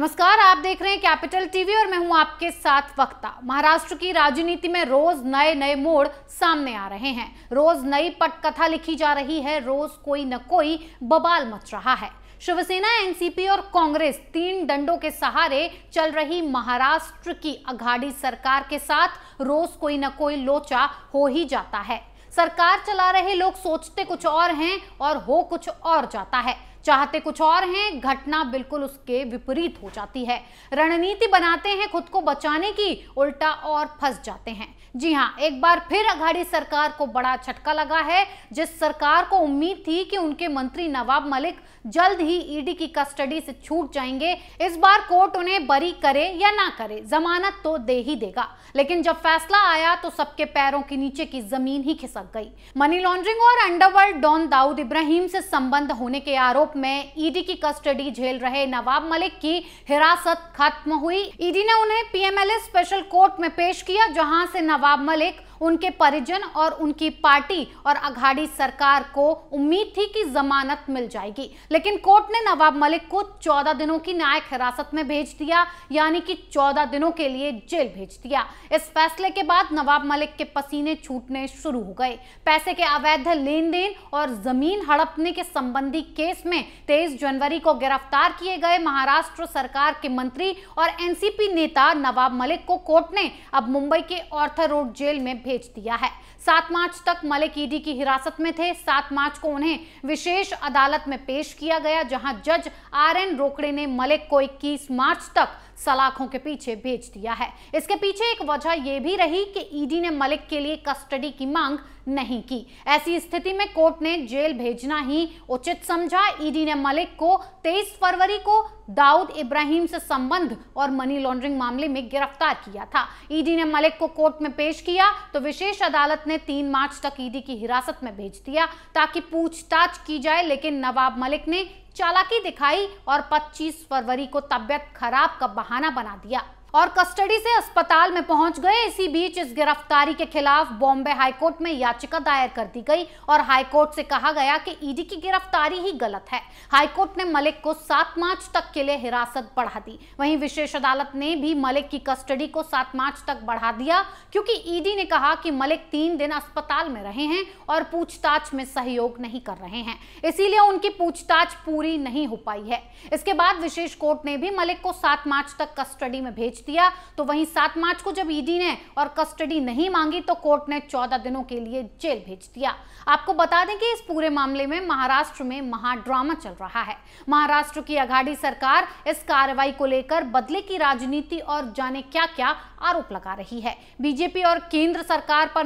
नमस्कार, आप देख रहे हैं कैपिटल टीवी और मैं हूं आपके साथ वक्ता। महाराष्ट्र की राजनीति में रोज नए नए मोड़ सामने आ रहे हैं, रोज नई पटकथा लिखी जा रही है, रोज कोई न कोई बवाल मच रहा है। शिवसेना, एनसीपी और कांग्रेस तीन डंडों के सहारे चल रही महाराष्ट्र की अघाड़ी सरकार के साथ रोज कोई न कोई लोचा हो ही जाता है। सरकार चला रहे लोग सोचते कुछ और हैं और हो कुछ और जाता है, चाहते कुछ और हैं, घटना बिल्कुल उसके विपरीत हो जाती है। रणनीति बनाते हैं खुद को बचाने की, उल्टा और फंस जाते हैं। जी हां, एक बार फिर अघाड़ी सरकार को बड़ा झटका लगा है। जिस सरकार को उम्मीद थी कि उनके मंत्री नवाब मलिक जल्द ही ईडी की कस्टडी से छूट जाएंगे, इस बार कोर्ट उन्हें बरी करे या ना करे, जमानत तो दे ही देगा। लेकिन जब फैसला आया तो सबके पैरों के नीचे की जमीन ही खिसक गई। मनी लॉन्ड्रिंग और अंडरवर्ल्ड डॉन दाऊद इब्राहिम से संबंध होने के आरोप में ईडी की कस्टडी झेल रहे नवाब मलिक की हिरासत खत्म हुई। ईडी ने उन्हें पीएमएलए स्पेशल कोर्ट में पेश किया, जहां से नवाब मलिक, उनके परिजन और उनकी पार्टी और अघाड़ी सरकार को उम्मीद थी कि जमानत मिल जाएगी। लेकिन कोर्ट ने नवाब मलिक को 14 दिनों की न्यायिक हिरासत में भेज दिया, यानी कि 14 दिनों के लिए जेल भेज दिया। इस फैसले के बाद नवाब मलिक के पसीने छूटने शुरू हो गए। पैसे के अवैध लेन देन और जमीन हड़पने के संबंधी केस में 23 जनवरी को गिरफ्तार किए गए महाराष्ट्र सरकार के मंत्री और एनसीपी नेता नवाब मलिक को कोर्ट ने अब मुंबई के ऑर्थर रोड जेल में भेज दिया है। 7 मार्च तक मलिक ईडी की हिरासत में थे। 7 मार्च को उन्हें विशेष अदालत में पेश किया गया, जहां जज आरएन रोकड़े ने मलिक को 21 मार्च तक सलाखों के पीछे भेज दिया है। इसके पीछे एक वजह यह भी रही कि ईडी ने मलिक के लिए कस्टडी की मांग नहीं की। ऐसी स्थिति में कोर्ट ने जेल भेजना ही उचित समझा। ईडी ने मलिक को 23 फरवरी को दाऊद इब्राहिम से संबंध और मनी लॉन्ड्रिंग मामले में गिरफ्तार किया था। ईडी ने मलिक को कोर्ट में पेश किया तो विशेष अदालत ने 3 मार्च तक ईडी की हिरासत में भेज दिया ताकि पूछताछ की जाए। लेकिन नवाब मलिक ने चालाकी दिखाई और 25 फरवरी को तबियत खराब का बहाना बना दिया और कस्टडी से अस्पताल में पहुंच गए। इसी बीच इस गिरफ्तारी के खिलाफ बॉम्बे हाईकोर्ट में याचिका दायर कर दी गई और हाईकोर्ट से कहा गया कि ईडी की गिरफ्तारी ही गलत है। हाईकोर्ट ने मलिक को 7 मार्च तक के लिए हिरासत बढ़ा दी। वहीं विशेष अदालत ने भी मलिक की कस्टडी को 7 मार्च तक बढ़ा दिया, क्योंकि ईडी ने कहा कि मलिक 3 दिन अस्पताल में रहे हैं और पूछताछ में सहयोग नहीं कर रहे हैं, इसीलिए उनकी पूछताछ पूरी नहीं हो पाई है। इसके बाद विशेष कोर्ट ने भी मलिक को 7 मार्च तक कस्टडी में भेज दिया। तो वहीं 7 मार्च को जब ईडी ने और कस्टडी नहीं मांगी तो कोर्ट ने 14 दिनों के लिए जेल भेज दिया। आपको बता दें कि इस पूरे मामले में महाराष्ट्र में महाड्रामा चल रहा है। महाराष्ट्र की अघाड़ी सरकार इस कार्रवाई को लेकर बदले की राजनीति और जाने क्या क्या आरोप लगा रही है। बीजेपी और केंद्र सरकार पर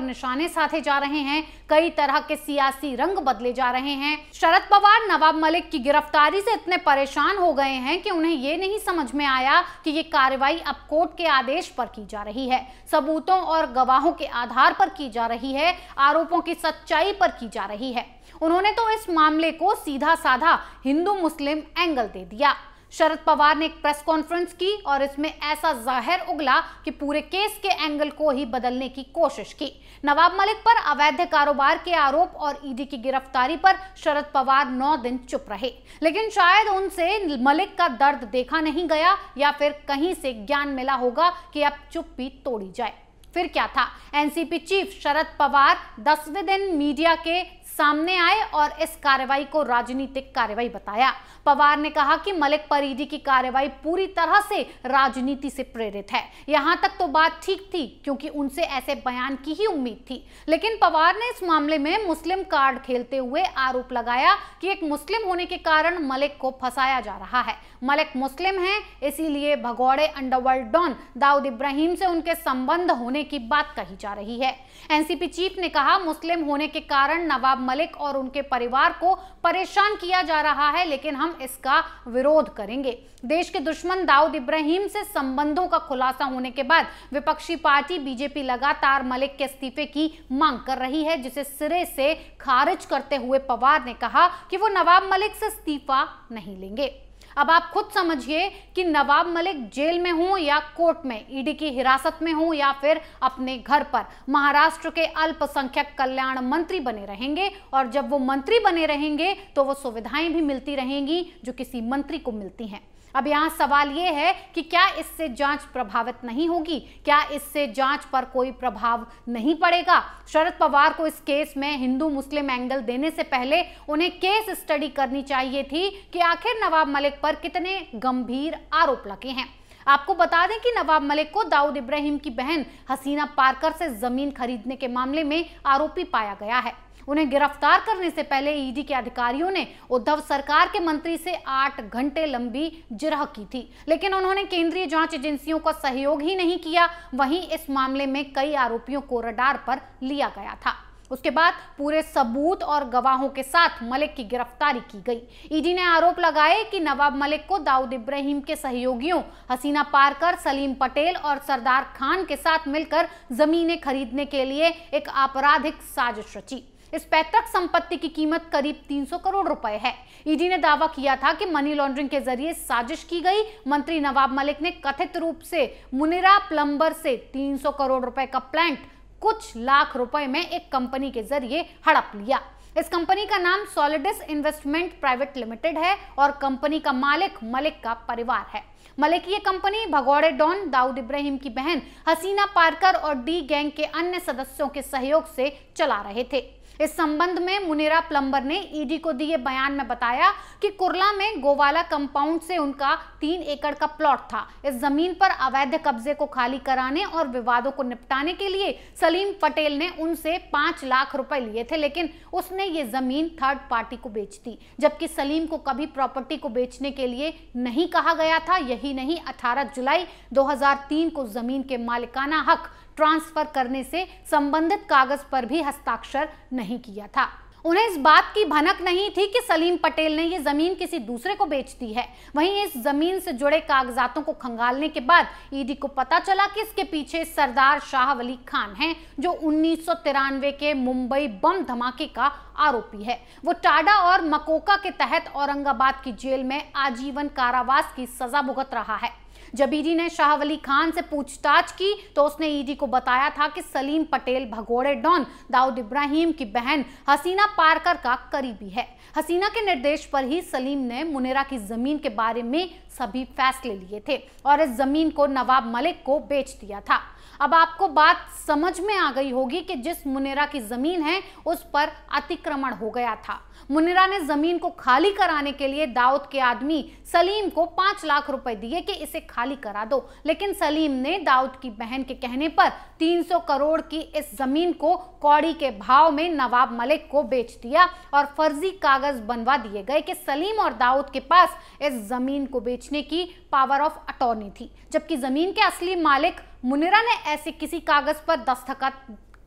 निशाने साधे जा रहे हैं। कई तरह के सियासी रंग बदले जा रहे हैं। शरद पवार नवाब मलिक की गिरफ्तारी से इतने परेशान हो गए हैं कि उन्हें यह नहीं समझ में आया कि ये कार्रवाई अब कोर्ट के आदेश पर की जा रही है, सबूतों और गवाहों के आधार पर की जा रही है, आरोपों की सच्चाई पर की जा रही है। उन्होंने तो इस मामले को सीधा साधा हिंदू मुस्लिम एंगल दे दिया। शरद पवार ने एक प्रेस कॉन्फ्रेंस की और इसमें ऐसा जाहिर उगला कि पूरे केस के एंगल को ही बदलने की कोशिश की। नवाब मलिक पर अवैध कारोबार के आरोप और ईडी की गिरफ्तारी पर शरद पवार 9 दिन चुप रहे, लेकिन शायद उनसे मलिक का दर्द देखा नहीं गया या फिर कहीं से ज्ञान मिला होगा कि अब चुप्पी तोड़ी जाए। फिर क्या था? एनसीपी चीफ शरद पवार 10वें दिन मीडिया के सामने आए और इस कार्रवाई को राजनीतिक कार्रवाई बताया। पवार ने कहा कि मलिक पर ईडी की कार्रवाई पूरी तरह से राजनीति से प्रेरित है। यहां तक तो बात ठीक थी, क्योंकि उनसे ऐसे बयान की ही उम्मीद थी। लेकिन पवार ने इस मामले में मुस्लिम कार्ड खेलते हुए आरोप लगाया कि एक मुस्लिम होने के कारण मलिक को फंसाया जा रहा है। मलिक मुस्लिम हैं, इसीलिए भगौड़े अंडरवर्ल्ड डॉन दाऊद इब्राहिम से उनके संबंध होने की बात कही जा रही है। एनसीपी चीफ ने कहा, मुस्लिम होने के कारण नवाब मलिक और उनके परिवार को परेशान किया जा रहा है, लेकिन हम इसका विरोध करेंगे। देश के दुश्मन दाऊद इब्राहिम से संबंधों का खुलासा होने के बाद विपक्षी पार्टी बीजेपी लगातार मलिक के इस्तीफे की मांग कर रही है, जिसे सिरे से खारिज करते हुए पवार ने कहा कि वो नवाब मलिक से इस्तीफा नहीं लेंगे। अब आप खुद समझिए कि नवाब मलिक जेल में हो या कोर्ट में, ईडी की हिरासत में हो या फिर अपने घर पर, महाराष्ट्र के अल्पसंख्यक कल्याण मंत्री बने रहेंगे। और जब वो मंत्री बने रहेंगे तो वो सुविधाएं भी मिलती रहेंगी जो किसी मंत्री को मिलती हैं। अब यहाँ सवाल ये है कि क्या इससे जांच प्रभावित नहीं होगी, क्या इससे जांच पर कोई प्रभाव नहीं पड़ेगा। शरद पवार को इस केस में हिंदू मुस्लिम एंगल देने से पहले उन्हें केस स्टडी करनी चाहिए थी कि आखिर नवाब मलिक पर कितने गंभीर आरोप लगे हैं। आपको बता दें कि नवाब मलिक को दाऊद इब्राहिम की बहन हसीना पारकर से जमीन खरीदने के मामले में आरोपी पाया गया है। उन्हें गिरफ्तार करने से पहले ईडी के अधिकारियों ने उद्धव सरकार के मंत्री से 8 घंटे लंबी जिरह की थी, लेकिन उन्होंने केंद्रीय जांच एजेंसियों का सहयोग ही नहीं किया। वहीं इस मामले में कई आरोपियों को रडार पर लिया गया था। उसके बाद पूरे सबूत और गवाहों के साथ मलिक की गिरफ्तारी की गई। ईडी ने आरोप लगाए कि नवाब मलिक को दाऊद इब्राहिम के सहयोगियों हसीना पारकर, सलीम पटेल और सरदार खान के साथ मिलकर जमीनें खरीदने के लिए एक आपराधिक साजिश रची। इस पैतृक संपत्ति की कीमत करीब 300 करोड़ रुपए है। ईडी ने दावा किया था कि मनी लॉन्ड्रिंग के जरिए साजिश की गई। मंत्री नवाब मलिक ने कथित रूप से मुनीरा प्लम्बर से 300 करोड़ रुपए का प्लांट कुछ लाख रुपए में एक कंपनी के जरिए हड़प लिया। इस कंपनी का नाम सॉलिडिस इन्वेस्टमेंट प्राइवेट लिमिटेड है और कंपनी का मालिक मलिक का परिवार है। मलिक की ये कंपनी भगौड़े डॉन दाऊद इब्राहिम की बहन हसीना पारकर और डी गैंग के अन्य सदस्यों के सहयोग से चला रहे थे। इस संबंध में मुनीरा प्लम्बर ने ईडी को दिए बयान में बताया कि कुर्ला में गोवाला कंपाउंड से उनका 3 एकड़ का प्लॉट था। इस जमीन पर अवैध कब्जे को खाली कराने और विवादों को निपटाने के लिए सलीम पटेल ने उनसे 5 लाख रुपए लिए थे, लेकिन उसने ये जमीन थर्ड पार्टी को बेच दी, जबकि सलीम को कभी प्रॉपर्टी को बेचने के लिए नहीं कहा गया था। यही नहीं, 18 जुलाई 2003 को जमीन के मालिकाना हक ट्रांसफर करने से संबंधित कागज पर भी हस्ताक्षर नहीं किया था। उन्हें इस बात की भनक नहीं थी कि सलीम पटेल ने यह जमीन किसी दूसरे को बेच दी है। वहीं इस जमीन से जुड़े कागजातों को खंगालने के बाद ईडी को पता चला कि इसके पीछे सरदार शाह वली खान हैं, जो 1993 के मुंबई बम धमाके का आरोपी है। वो टाडा और मकोका के तहत औरंगाबाद की जेल में आजीवन कारावास की सजा भुगत रहा है। जब ईडी ने शाह वली खान से पूछताछ की तो उसने ईडी को बताया था कि सलीम पटेल भगौड़े डॉन दाऊद इब्राहिम की बहन हसीना पारकर का करीबी है। हसीना के निर्देश पर ही सलीम ने मुनीरा की जमीन के बारे में सभी फैसले लिए थे और इस जमीन को नवाब मलिक को बेच दिया था। अब आपको बात समझ में आ गई होगी कि जिस मुनीरा की जमीन है उस पर अतिक्रमण हो गया था। मुनीरा ने जमीन को खाली कराने के लिए दाऊद के आदमी सलीम को 5 लाख रुपए दिए कि इसे खाली करा दो, लेकिन सलीम ने दाऊद की बहन के कहने पर 300 करोड़ की इस जमीन को कौड़ी के भाव में नवाब मलिक को बेच दिया और फर्जी कागज बनवा दिए गए कि सलीम और दाऊद के पास इस जमीन को बेचने की पावर ऑफ अटॉर्नी थी, जबकि जमीन के असली मालिक मुनीरा ने ऐसे किसी कागज पर दस्तखत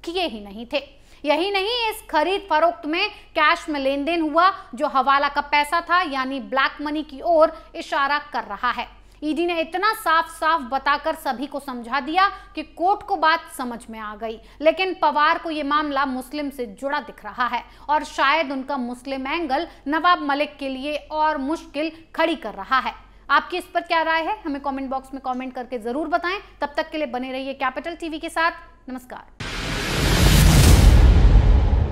किए ही नहीं थे। यही नहीं, इस खरीद फरोख्त में कैश में लेन देन हुआ जो हवाला का पैसा था, यानी ब्लैक मनी की ओर इशारा कर रहा है। ईडी ने इतना साफ साफ बताकर सभी को समझा दिया कि कोर्ट को बात समझ में आ गई, लेकिन पवार को यह मामला मुस्लिम से जुड़ा दिख रहा है और शायद उनका मुस्लिम एंगल नवाब मलिक के लिए और मुश्किल खड़ी कर रहा है। आपकी इस पर क्या राय है, हमें कमेंट बॉक्स में कमेंट करके जरूर बताएं। तब तक के लिए बने रहिए कैपिटल टीवी के साथ। नमस्कार।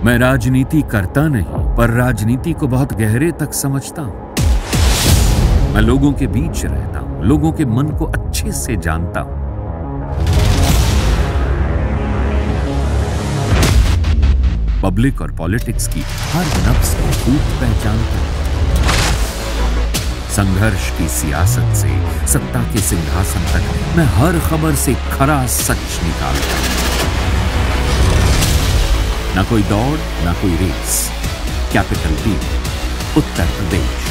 मैं राजनीति करता नहीं, पर राजनीति को बहुत गहरे तक समझता हूं। मैं लोगों के बीच रहता हूं, लोगों के मन को अच्छे से जानता हूं। पब्लिक और पॉलिटिक्स की हर नब्ज को खूब पहचानता हूं। संघर्ष की सियासत से सत्ता के सिंहासन तक मैं हर खबर से खरा सच निकालता हूं। ना कोई दौड़, ना कोई race. Capital TV, Uttar Pradesh.